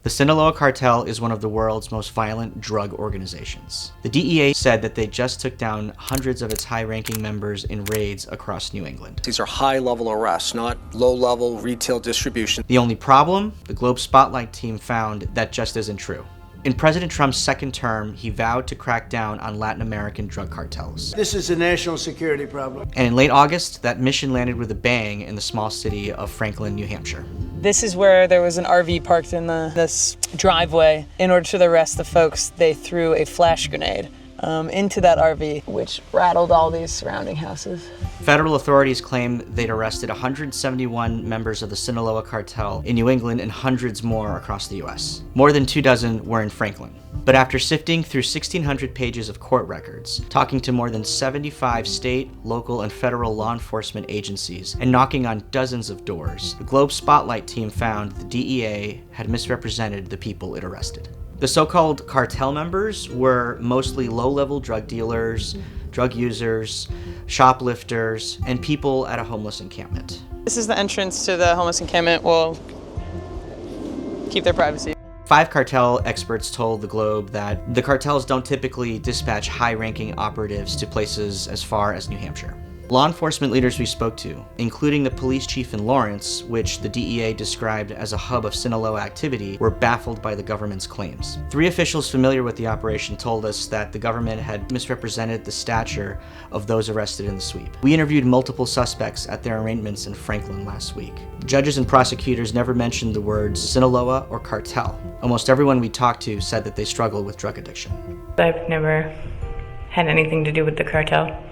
The Sinaloa Cartel is one of the world's most violent drug organizations. The DEA said that they just took down hundreds of its high-ranking members in raids across New England. These are high-level arrests, not low-level retail distribution. The only problem? The Globe Spotlight team found that just isn't true. In President Trump's second term, he vowed to crack down on Latin American drug cartels. This is a national security problem. And in late August, that mission landed with a bang in the small city of Franklin, New Hampshire. This is where there was an RV parked in this driveway. In order to arrest the folks, they threw a flash grenade into that RV, which rattled all these surrounding houses. Federal authorities claim they'd arrested 171 members of the Sinaloa Cartel in New England and hundreds more across the U.S. More than 24 were in Franklin. But after sifting through 1,600 pages of court records, talking to more than 75 state, local, and federal law enforcement agencies, and knocking on dozens of doors, the Globe Spotlight team found the DEA had misrepresented the people it arrested. The so-called cartel members were mostly low-level drug dealers, drug users, shoplifters, and people at a homeless encampment. This is the entrance to the homeless encampment. We'll keep their privacy. 5 cartel experts told the Globe that the cartels don't typically dispatch high-ranking operatives to places as far as New Hampshire. Law enforcement leaders we spoke to, including the police chief in Lawrence, which the DEA described as a hub of Sinaloa activity, were baffled by the government's claims. 3 officials familiar with the operation told us that the government had misrepresented the stature of those arrested in the sweep. We interviewed multiple suspects at their arraignments in Franklin last week. Judges and prosecutors never mentioned the words Sinaloa or cartel. Almost everyone we talked to said that they struggle with drug addiction. I've never had anything to do with the cartel.